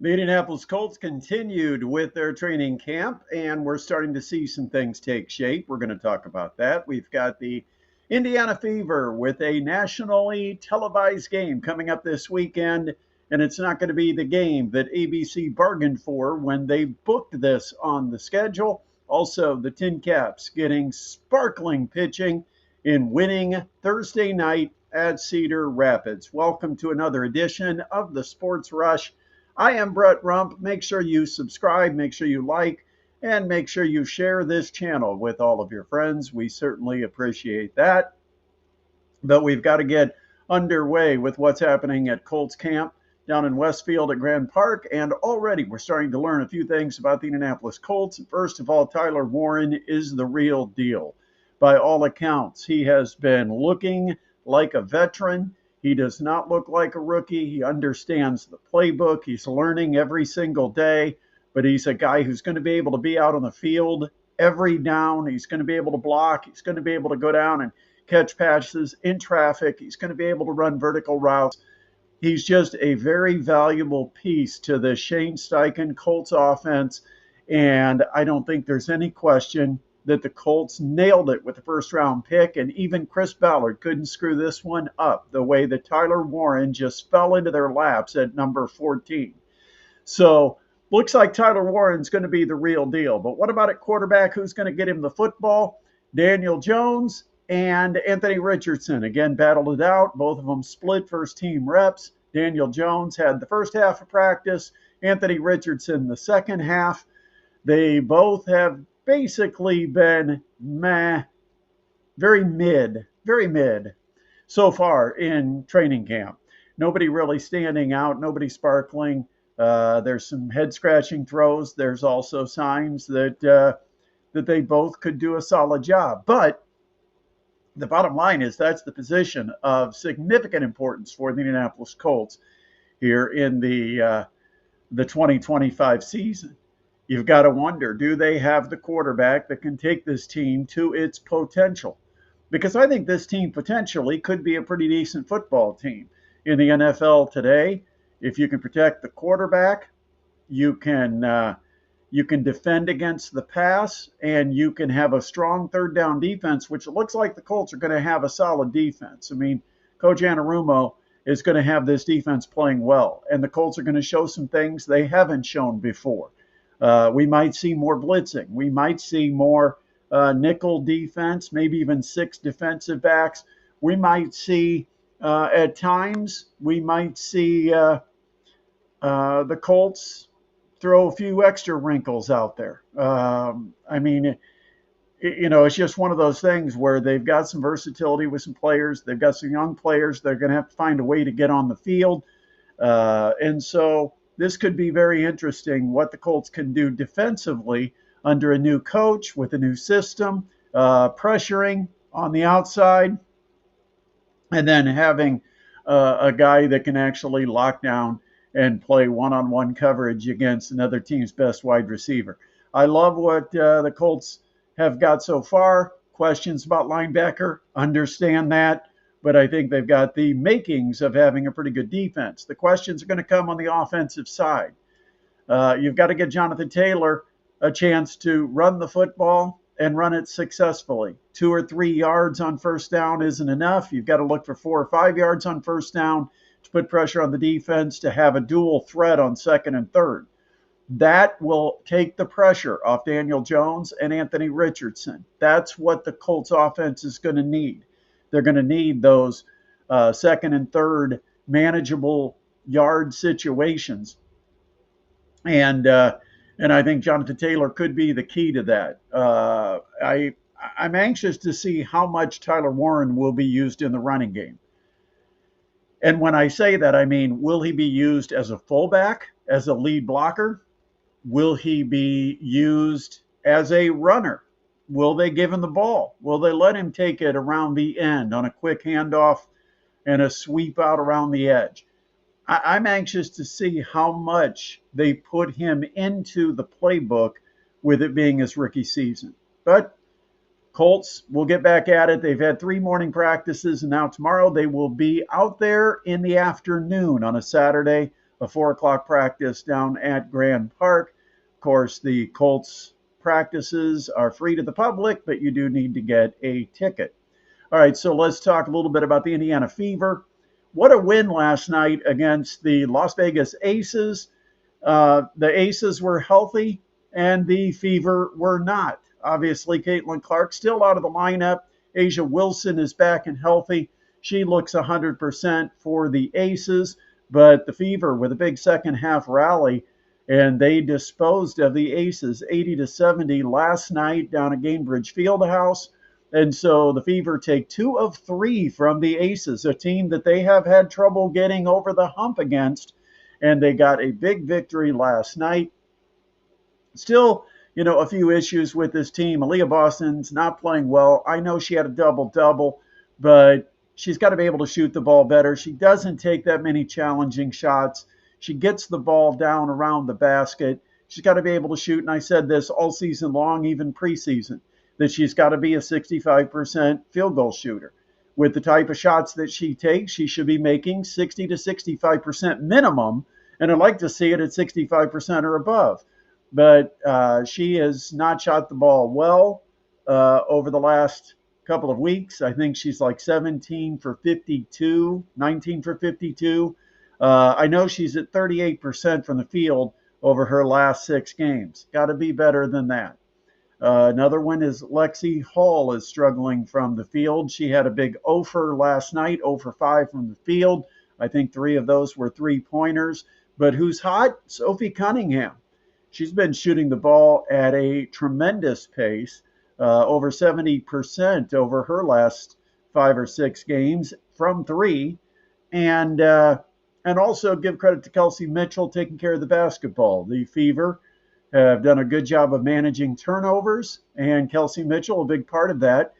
The Indianapolis Colts continued with their training camp, and we're starting to see some things take shape. We're going to talk about that. We've got the Indiana Fever with a nationally televised game coming up this weekend, and it's not going to be the game that ABC bargained for when they booked this on the schedule. Also, the TinCaps getting sparkling pitching in winning Thursday night at Cedar Rapids. Welcome to another edition of the Sports Rush. I am Brett Rump. Make sure you subscribe, make sure you like, and make sure you share this channel with all of your friends. We certainly appreciate that. But we've got to get underway with what's happening at Colts camp down in Westfield at Grand Park. And already we're starting to learn a few things about the Indianapolis Colts. First of all, Tyler Warren is the real deal. By all accounts, he has been looking like a veteran. He does not look like a rookie. He understands the playbook. He's learning every single day, but he's a guy who's going to be able to be out on the field every down. He's going to be able to block. He's going to be able to go down and catch passes in traffic. He's going to be able to run vertical routes. He's just a very valuable piece to the Shane Steichen Colts offense. And I don't think there's any question that the Colts nailed it with the first round pick. And even Chris Ballard couldn't screw this one up the way that Tyler Warren just fell into their laps at number 14. So looks like Tyler Warren's going to be the real deal. But what about at quarterback? Who's going to get him the football? Daniel Jones and Anthony Richardson again battled it out. Both of them split first team reps. Daniel Jones had the first half of practice, Anthony Richardson the second half. They both have basically been very mid so far in training camp. Nobody really standing out, nobody sparkling. There's some head scratching throws. There's also signs that they both could do a solid job. But the bottom line is that's the position of significant importance for the Indianapolis Colts here in the 2025 season. You've got to wonder, do they have the quarterback that can take this team to its potential? Because I think this team potentially could be a pretty decent football team in the NFL today. If you can protect the quarterback, you can defend against the pass, and you can have a strong third down defense, which it looks like the Colts are going to have a solid defense. I mean, Coach Anarumo is going to have this defense playing well, and the Colts are going to show some things they haven't shown before. We might see more blitzing. We might see more nickel defense, maybe even 6 defensive backs. We might see, at times, the Colts throw a few extra wrinkles out there. It's just one of those things where they've got some versatility with some players. They've got some young players. They're going to have to find a way to get on the field. And so this could be very interesting what the Colts can do defensively under a new coach with a new system, pressuring on the outside, and then having a guy that can actually lock down and play one-on-one coverage against another team's best wide receiver. I love what the Colts have got so far. Questions about linebacker, understand that, but I think they've got the makings of having a pretty good defense. The questions are going to come on the offensive side. You've got to get Jonathan Taylor a chance to run the football and run it successfully. 2 or 3 yards on first down isn't enough. You've got to look for 4 or 5 yards on first down to put pressure on the defense, to have a dual threat on second and third. That will take the pressure off Daniel Jones and Anthony Richardson. That's what the Colts offense is going to need. They're going to need those second and third manageable yard situations. And I think Jonathan Taylor could be the key to that. I'm anxious to see how much Tyler Warren will be used in the running game. And when I say that, I mean, will he be used as a fullback, as a lead blocker? Will he be used as a runner? Will they give him the ball? Will they let him take it around the end on a quick handoff and a sweep out around the edge? I'm anxious to see how much they put him into the playbook with it being his rookie season. But Colts will get back at it. They've had 3 morning practices, and now tomorrow they will be out there in the afternoon on a Saturday a 4 o'clock practice down at Grand Park. Of course, the Colts practices are free to the public, but you do need to get a ticket. All right, so let's talk a little bit about the Indiana Fever. What a win last night against the Las Vegas Aces. The Aces were healthy and the Fever were not. Obviously, Caitlin Clark still out of the lineup. Asia Wilson is back and healthy. She looks 100% for the Aces, but the Fever with a big second half rally, and they disposed of the Aces 80-70 last night down at Gainbridge Fieldhouse. And so the Fever take 2 of 3 from the Aces, a team that they have had trouble getting over the hump against. And they got a big victory last night. Still, a few issues with this team. Aaliyah Boston's not playing well. I know she had a double-double, but she's got to be able to shoot the ball better. She doesn't take that many challenging shots. She gets the ball down around the basket. She's got to be able to shoot, and I said this all season long, even preseason, that she's got to be a 65% field goal shooter. With the type of shots that she takes, she should be making 60 to 65% minimum, and I'd like to see it at 65% or above. But she has not shot the ball well over the last couple of weeks. I think she's like 17 for 52, 19 for 52. I know she's at 38% from the field over her last 6 games. Got to be better than that. Another one is Lexi Hall is struggling from the field. She had a big 0 for last night, 0 for 5 from the field. I think 3 of those were 3-pointers. But who's hot? Sophie Cunningham. She's been shooting the ball at a tremendous pace, over 70% over her last 5 or 6 games from 3. And also give credit to Kelsey Mitchell taking care of the basketball. The Fever have done a good job of managing turnovers, and Kelsey Mitchell, a big part of that.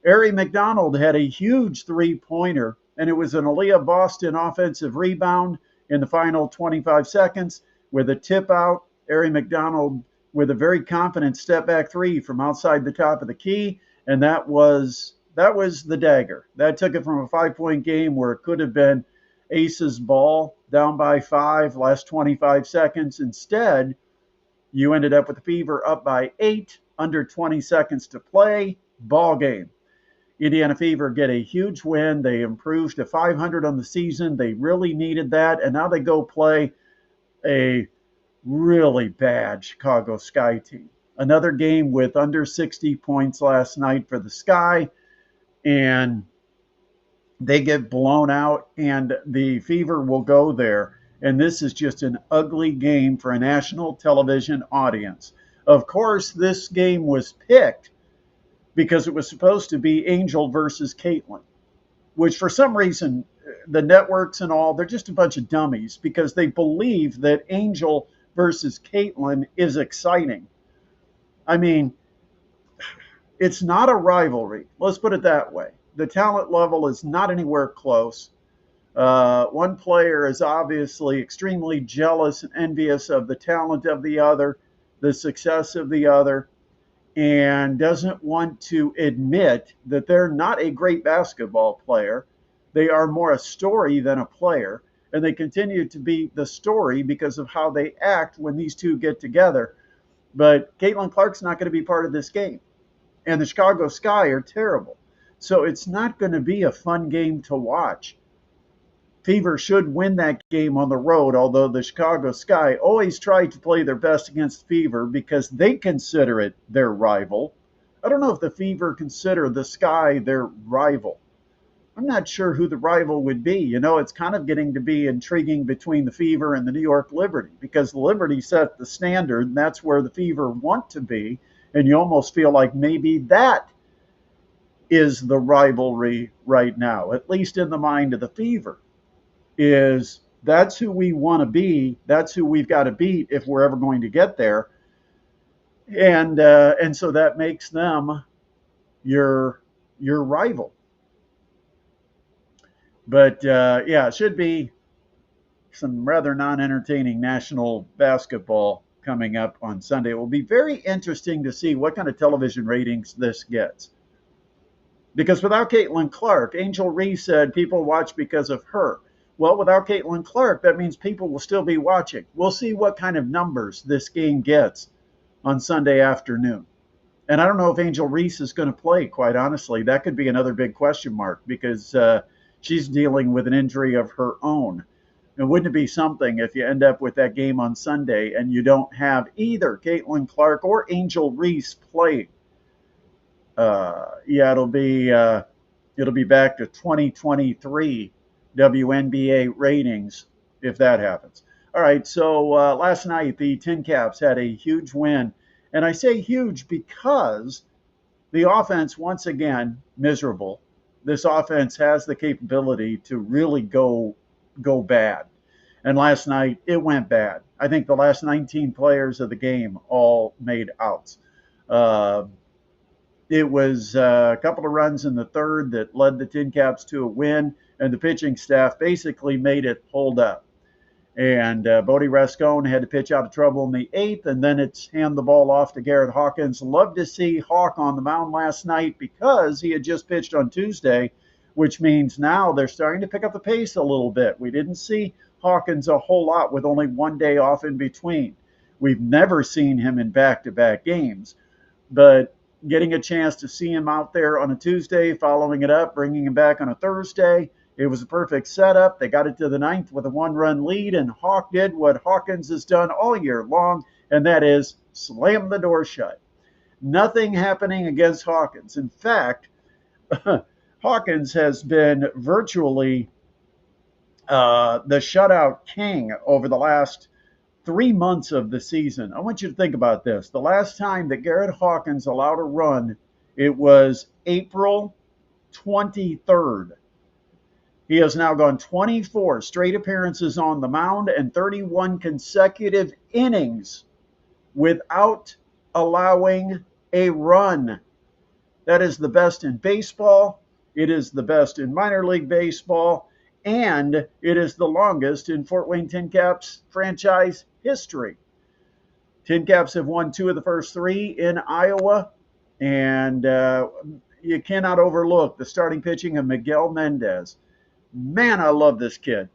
Ari McDonald had a huge 3-pointer, and it was an Aaliyah Boston offensive rebound in the final 25 seconds with a tip out. Ari McDonald with a very confident step back 3 from outside the top of the key, and that was the dagger. That took it from a 5-point game where it could have been Aces ball down by 5 last 25 seconds. Instead, you ended up with the Fever up by 8, under 20 seconds to play, ball game. Indiana Fever get a huge win. They improved to 500 on the season. They really needed that, and now they go play a really bad Chicago Sky team. Another game with under 60 points last night for the Sky, and they get blown out, and the Fever will go there. And this is just an ugly game for a national television audience. Of course, this game was picked because it was supposed to be Angel versus Caitlin, which for some reason, the networks and all, they're just a bunch of dummies because they believe that Angel versus Caitlin is exciting. I mean, it's not a rivalry. Let's put it that way. The talent level is not anywhere close. One player is obviously extremely jealous and envious of the talent of the other, the success of the other, and doesn't want to admit that they're not a great basketball player. They are more a story than a player, and they continue to be the story because of how they act when these two get together. But Caitlin Clark's not going to be part of this game, and the Chicago Sky are terrible. So it's not going to be a fun game to watch. Fever should win that game on the road, although the Chicago Sky always try to play their best against Fever because they consider it their rival. I don't know if the Fever consider the Sky their rival. I'm not sure who the rival would be. It's kind of getting to be intriguing between the Fever and the New York Liberty because the Liberty set the standard, and that's where the Fever want to be, and you almost feel like maybe that is the rivalry right now, at least in the mind of the Fever. Is that's who we want to be. That's who we've got to beat if we're ever going to get there. And so that makes them your rival. But yeah, it should be some rather non-entertaining national basketball coming up on Sunday. It will be very interesting to see what kind of television ratings this gets. Because without Caitlin Clark, Angel Reese said people watch because of her. Well, without Caitlin Clark, that means people will still be watching. We'll see what kind of numbers this game gets on Sunday afternoon. And I don't know if Angel Reese is going to play, quite honestly. That could be another big question mark because she's dealing with an injury of her own. And wouldn't it be something if you end up with that game on Sunday and you don't have either Caitlin Clark or Angel Reese playing? Yeah, it'll be back to 2023 WNBA ratings if that happens. All right, so last night the TinCaps had a huge win, and I say huge because the offense once again miserable. This offense has the capability to really go bad, and last night it went bad. I think the last 19 players of the game all made outs. Uh, it was a couple of runs in the third that led the TinCaps to a win, and the pitching staff basically made it hold up. And Bodie Rascone had to pitch out of trouble in the eighth, and then it's hand the ball off to Garrett Hawkins. Love to see Hawk on the mound last night because he had just pitched on Tuesday, which means now they're starting to pick up the pace a little bit. We didn't see Hawkins a whole lot with only one day off in between. We've never seen him in back-to-back games, but getting a chance to see him out there on a Tuesday, following it up, bringing him back on a Thursday, it was a perfect setup. They got it to the ninth with a one-run lead, and Hawk did what Hawkins has done all year long, and that is slam the door shut. Nothing happening against Hawkins. In fact, Hawkins has been virtually the shutout king over the last 3 months of the season. I want you to think about this. The last time that Garrett Hawkins allowed a run, it was April 23rd. He has now gone 24 straight appearances on the mound and 31 consecutive innings without allowing a run. That is the best in baseball. It is the best in minor league baseball. And it is the longest in Fort Wayne TinCaps franchise history. TinCaps have won 2 of the first 3 in Iowa. And you cannot overlook the starting pitching of Miguel Mendez. Man, I love this kid.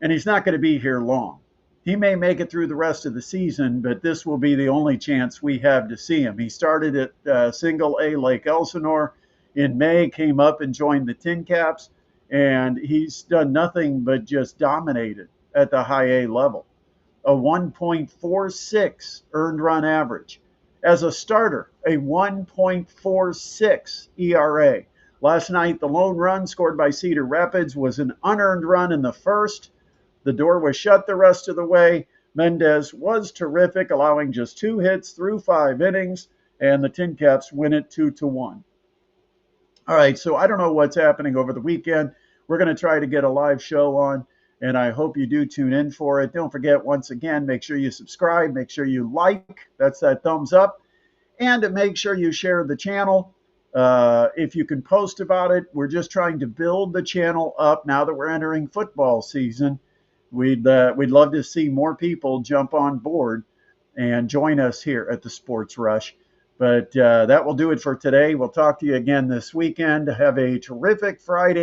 And he's not going to be here long. He may make it through the rest of the season, but this will be the only chance we have to see him. He started at Single A Lake Elsinore in May, came up and joined the TinCaps, and he's done nothing but just dominated at the high A level. A 1.46 earned run average. As a starter, a 1.46 ERA. Last night, the lone run scored by Cedar Rapids was an unearned run in the first. The door was shut the rest of the way. Mendez was terrific, allowing just 2 hits through 5 innings, and the TinCaps win it 2-1. All right, so I don't know what's happening over the weekend. We're going to try to get a live show on, and I hope you do tune in for it. Don't forget, once again, make sure you subscribe, make sure you like, that's that thumbs up, and make sure you share the channel. If you can post about it, we're just trying to build the channel up now that we're entering football season. We'd love to see more people jump on board and join us here at the Sports Rush. But that will do it for today. We'll talk to you again this weekend. Have a terrific Friday.